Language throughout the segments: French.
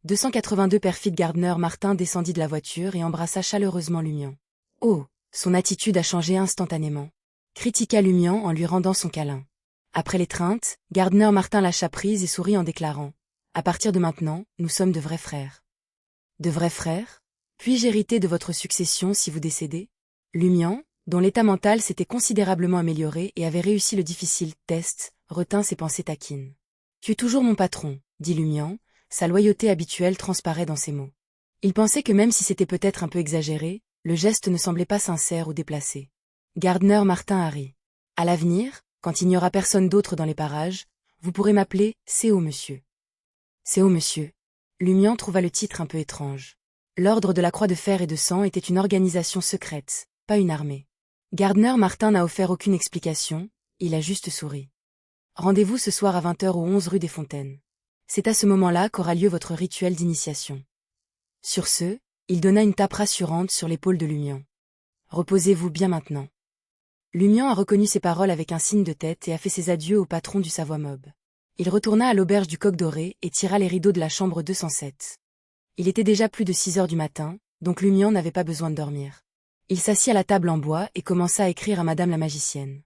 282 Perfide Gardner Martin descendit de la voiture et embrassa chaleureusement Lumian. Oh, son attitude a changé instantanément, critiqua Lumian en lui rendant son câlin. Après l'étreinte, Gardner Martin lâcha prise et sourit en déclarant « À partir de maintenant, nous sommes de vrais frères. » De vrais frères? Puis-je hériter de votre succession si vous décédez? Lumian, dont l'état mental s'était considérablement amélioré et avait réussi le difficile test, retint ses pensées taquines. « Tu es toujours mon patron, » dit Lumian, sa loyauté habituelle transparaît dans ses mots. Il pensait que même si c'était peut-être un peu exagéré, le geste ne semblait pas sincère ou déplacé. Gardner Martin a ri. À l'avenir, quand il n'y aura personne d'autre dans les parages, vous pourrez m'appeler C.O. Monsieur. C.O. Monsieur. Lumian trouva le titre un peu étrange. L'Ordre de la Croix de Fer et de Sang était une organisation secrète, pas une armée. Gardner Martin n'a offert aucune explication, il a juste souri. Rendez-vous ce soir à 20h au 11 rue des Fontaines. C'est à ce moment-là qu'aura lieu votre rituel d'initiation. Sur ce, il donna une tape rassurante sur l'épaule de Lumian. Reposez-vous bien maintenant. Lumian a reconnu ses paroles avec un signe de tête et a fait ses adieux au patron du Savoie Mob. Il retourna à l'auberge du Coq Doré et tira les rideaux de la chambre 207. Il était déjà plus de 6 heures du matin, donc Lumian n'avait pas besoin de dormir. Il s'assit à la table en bois et commença à écrire à Madame la magicienne.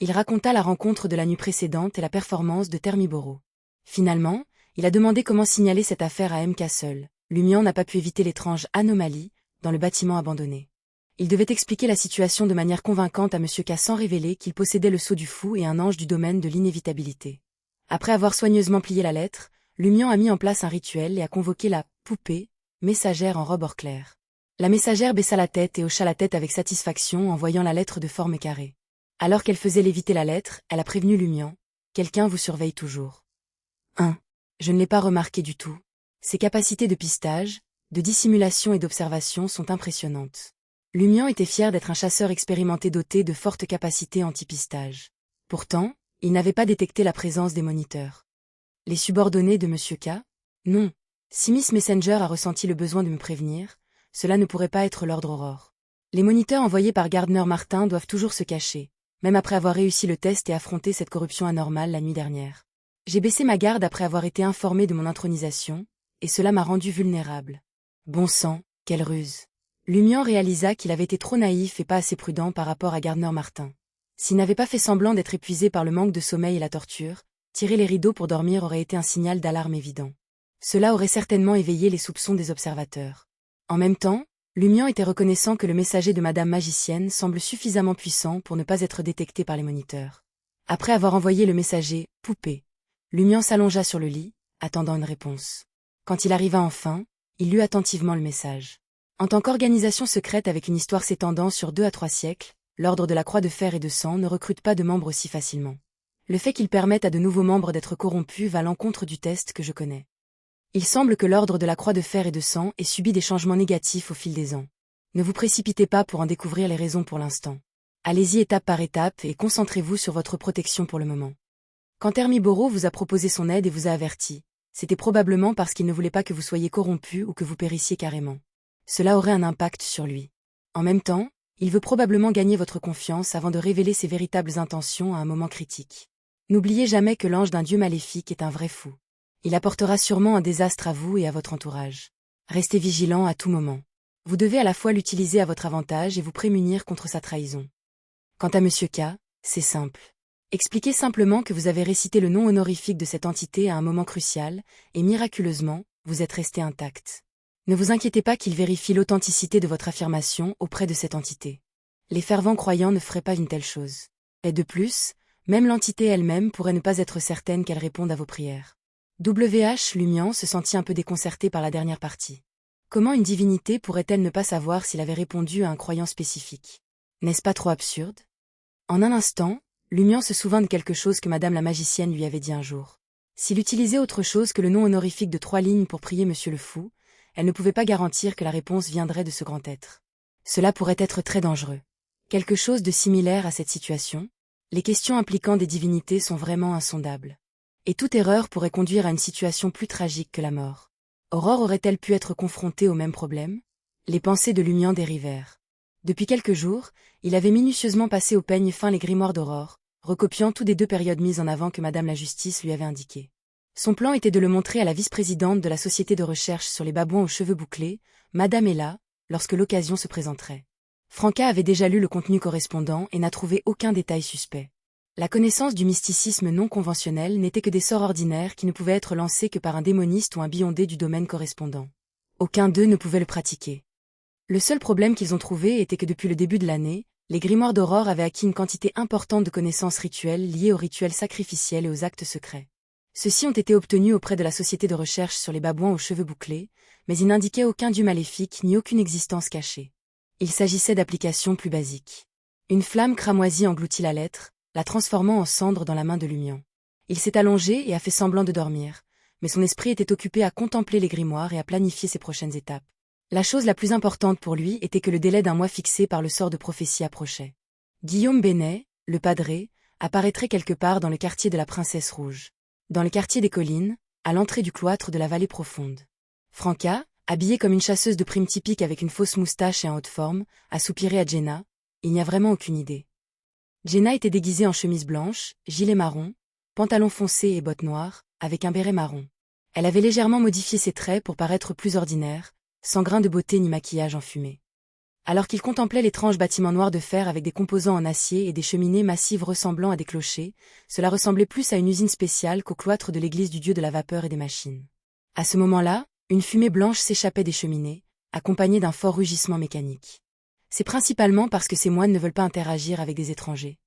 Il raconta la rencontre de la nuit précédente et la performance de Thermiboro. Finalement, il a demandé comment signaler cette affaire à M. Castle. Lumian n'a pas pu éviter l'étrange anomalie dans le bâtiment abandonné. Il devait expliquer la situation de manière convaincante à M. K sans révéler qu'il possédait le sceau du fou et un ange du domaine de l'inévitabilité. Après avoir soigneusement plié la lettre, Lumian a mis en place un rituel et a convoqué la poupée messagère en robe or clair. La messagère baissa la tête et hocha la tête avec satisfaction en voyant la lettre de forme carrée. Alors qu'elle faisait léviter la lettre, elle a prévenu Lumian. Quelqu'un vous surveille toujours. 1. Je ne l'ai pas remarqué du tout. Ses capacités de pistage, de dissimulation et d'observation sont impressionnantes. Lumian était fier d'être un chasseur expérimenté doté de fortes capacités anti-pistage. Pourtant, il n'avait pas détecté la présence des moniteurs. Les subordonnés de M. K? Non. Si Miss Messenger a ressenti le besoin de me prévenir, cela ne pourrait pas être l'ordre Aurore. Les moniteurs envoyés par Gardner Martin doivent toujours se cacher, même après avoir réussi le test et affronté cette corruption anormale la nuit dernière. J'ai baissé ma garde après avoir été informé de mon intronisation, et cela m'a rendu vulnérable. Bon sang, quelle ruse. Lumian réalisa qu'il avait été trop naïf et pas assez prudent par rapport à Gardner Martin. S'il n'avait pas fait semblant d'être épuisé par le manque de sommeil et la torture, tirer les rideaux pour dormir aurait été un signal d'alarme évident. Cela aurait certainement éveillé les soupçons des observateurs. En même temps, Lumian était reconnaissant que le messager de Madame Magicienne semble suffisamment puissant pour ne pas être détecté par les moniteurs. Après avoir envoyé le messager « poupée », Lumian s'allongea sur le lit, attendant une réponse. Quand il arriva enfin, il lut attentivement le message. En tant qu'organisation secrète avec une histoire s'étendant sur 2 à 3 siècles, l'Ordre de la Croix de Fer et de Sang ne recrute pas de membres si facilement. Le fait qu'il permette à de nouveaux membres d'être corrompus va à l'encontre du test que je connais. Il semble que l'Ordre de la Croix de Fer et de Sang ait subi des changements négatifs au fil des ans. Ne vous précipitez pas pour en découvrir les raisons pour l'instant. Allez-y étape par étape et concentrez-vous sur votre protection pour le moment. Quand Thermiboro vous a proposé son aide et vous a averti, c'était probablement parce qu'il ne voulait pas que vous soyez corrompu ou que vous périssiez carrément. Cela aurait un impact sur lui. En même temps, il veut probablement gagner votre confiance avant de révéler ses véritables intentions à un moment critique. N'oubliez jamais que l'ange d'un dieu maléfique est un vrai fou. Il apportera sûrement un désastre à vous et à votre entourage. Restez vigilant à tout moment. Vous devez à la fois l'utiliser à votre avantage et vous prémunir contre sa trahison. Quant à M. K, c'est simple. Expliquez simplement que vous avez récité le nom honorifique de cette entité à un moment crucial, et miraculeusement, vous êtes resté intact. Ne vous inquiétez pas qu'il vérifie l'authenticité de votre affirmation auprès de cette entité. Les fervents croyants ne feraient pas une telle chose. Et de plus, même l'entité elle-même pourrait ne pas être certaine qu'elle réponde à vos prières. W.H. Lumian se sentit un peu déconcerté par la dernière partie. Comment une divinité pourrait-elle ne pas savoir s'il avait répondu à un croyant spécifique? N'est-ce pas trop absurde? En un instant, Lumian se souvint de quelque chose que Madame la magicienne lui avait dit un jour. S'il utilisait autre chose que le nom honorifique de 3 lignes pour prier Monsieur le Fou, elle ne pouvait pas garantir que la réponse viendrait de ce grand être. Cela pourrait être très dangereux. Quelque chose de similaire à cette situation? Les questions impliquant des divinités sont vraiment insondables. Et toute erreur pourrait conduire à une situation plus tragique que la mort. Aurore aurait-elle pu être confrontée au même problème? Les pensées de Lumian dérivèrent. Depuis quelques jours, il avait minutieusement passé au peigne fin les grimoires d'Aurore, recopiant tout des 2 périodes mises en avant que Madame la Justice lui avait indiquées. Son plan était de le montrer à la vice-présidente de la société de recherche sur les babouins aux cheveux bouclés, Madame Ella, lorsque l'occasion se présenterait. Franca avait déjà lu le contenu correspondant et n'a trouvé aucun détail suspect. La connaissance du mysticisme non conventionnel n'était que des sorts ordinaires qui ne pouvaient être lancés que par un démoniste ou un biondé du domaine correspondant. Aucun d'eux ne pouvait le pratiquer. Le seul problème qu'ils ont trouvé était que depuis le début de l'année, les grimoires d'Aurore avaient acquis une quantité importante de connaissances rituelles liées aux rituels sacrificiels et aux actes secrets. Ceux-ci ont été obtenus auprès de la société de recherche sur les babouins aux cheveux bouclés, mais ils n'indiquaient aucun dieu maléfique ni aucune existence cachée. Il s'agissait d'applications plus basiques. Une flamme cramoisie engloutit la lettre, la transformant en cendre dans la main de Lumian. Il s'est allongé et a fait semblant de dormir, mais son esprit était occupé à contempler les grimoires et à planifier ses prochaines étapes. La chose la plus importante pour lui était que le délai d'un mois fixé par le sort de prophétie approchait. Guillaume Bénet, le padré, apparaîtrait quelque part dans le quartier de la Princesse Rouge. Dans le quartier des collines, à l'entrée du cloître de la vallée profonde. Franca, habillée comme une chasseuse de primes typique avec une fausse moustache et en haute forme, a soupiré à Jenna. Il n'y a vraiment aucune idée. Jenna était déguisée en chemise blanche, gilet marron, pantalon foncé et bottes noires, avec un béret marron. Elle avait légèrement modifié ses traits pour paraître plus ordinaire, sans grain de beauté ni maquillage enfumé. Alors qu'il contemplait l'étrange bâtiment noir de fer avec des composants en acier et des cheminées massives ressemblant à des clochers, cela ressemblait plus à une usine spéciale qu'au cloître de l'église du dieu de la vapeur et des machines. À ce moment-là, une fumée blanche s'échappait des cheminées, accompagnée d'un fort rugissement mécanique. C'est principalement parce que ces moines ne veulent pas interagir avec des étrangers.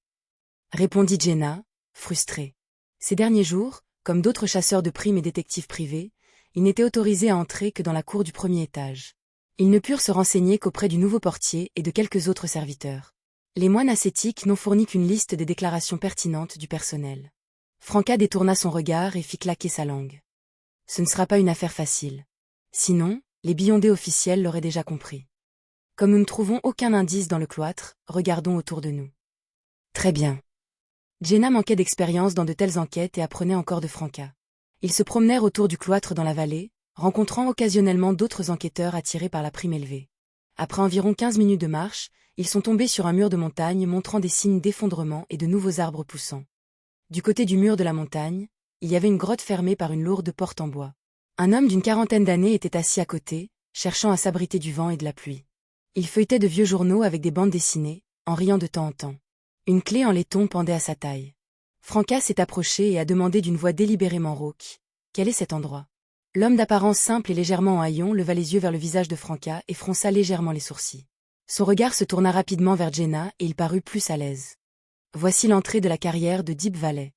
Répondit Jenna, frustrée. Ces derniers jours, comme d'autres chasseurs de primes et détectives privés, ils n'étaient autorisés à entrer que dans la cour du premier étage. Ils ne purent se renseigner qu'auprès du nouveau portier et de quelques autres serviteurs. Les moines ascétiques n'ont fourni qu'une liste des déclarations pertinentes du personnel. Franca détourna son regard et fit claquer sa langue. Ce ne sera pas une affaire facile. Sinon, les biondés officiels l'auraient déjà compris. Comme nous ne trouvons aucun indice dans le cloître, regardons autour de nous. Très bien. Jenna manquait d'expérience dans de telles enquêtes et apprenait encore de Franca. Ils se promenèrent autour du cloître dans la vallée, rencontrant occasionnellement d'autres enquêteurs attirés par la prime élevée. Après environ 15 minutes de marche, ils sont tombés sur un mur de montagne montrant des signes d'effondrement et de nouveaux arbres poussants. Du côté du mur de la montagne, il y avait une grotte fermée par une lourde porte en bois. Un homme d'une quarantaine d'années était assis à côté, cherchant à s'abriter du vent et de la pluie. Il feuilletait de vieux journaux avec des bandes dessinées, en riant de temps en temps. Une clé en laiton pendait à sa taille. Franca s'est approché et a demandé d'une voix délibérément rauque. « Quel est cet endroit ?» L'homme d'apparence simple et légèrement en haillons leva les yeux vers le visage de Franca et fronça légèrement les sourcils. Son regard se tourna rapidement vers Jenna et il parut plus à l'aise. Voici l'entrée de la carrière de Deep Valley.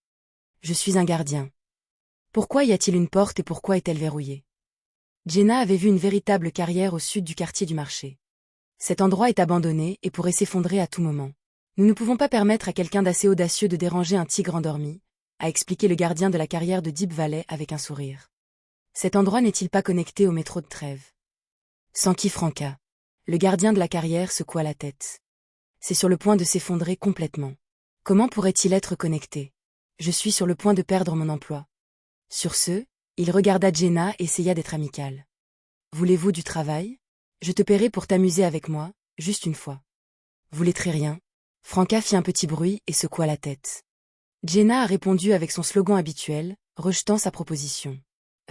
Je suis un gardien. Pourquoi y a-t-il une porte et pourquoi est-elle verrouillée? Jenna avait vu une véritable carrière au sud du quartier du marché. Cet endroit est abandonné et pourrait s'effondrer à tout moment. Nous ne pouvons pas permettre à quelqu'un d'assez audacieux de déranger un tigre endormi, a expliqué le gardien de la carrière de Deep Valley avec un sourire. Cet endroit n'est-il pas connecté au métro de Trèves? S'enquit Franca. Le gardien de la carrière secoua la tête. C'est sur le point de s'effondrer complètement. Comment pourrait-il être connecté? Je suis sur le point de perdre mon emploi. Sur ce, il regarda Jenna et essaya d'être amical. Voulez-vous du travail? Je te paierai pour t'amuser avec moi, juste une fois. Voulez-très rien? Franca fit un petit bruit et secoua la tête. Jenna a répondu avec son slogan habituel, rejetant sa proposition.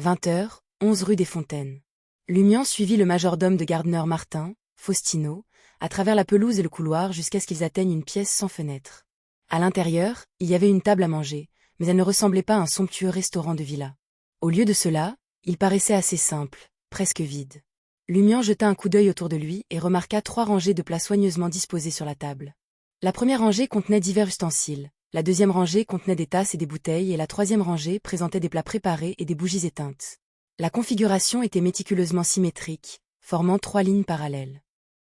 20h, 11 rue des Fontaines. Lumian suivit le majordome de Gardner Martin, Faustino, à travers la pelouse et le couloir jusqu'à ce qu'ils atteignent une pièce sans fenêtre. À l'intérieur, il y avait une table à manger, mais elle ne ressemblait pas à un somptueux restaurant de villa. Au lieu de cela, il paraissait assez simple, presque vide. Lumian jeta un coup d'œil autour de lui et remarqua 3 rangées de plats soigneusement disposées sur la table. La première rangée contenait divers ustensiles, la deuxième rangée contenait des tasses et des bouteilles et la troisième rangée présentait des plats préparés et des bougies éteintes. La configuration était méticuleusement symétrique, formant 3 lignes parallèles.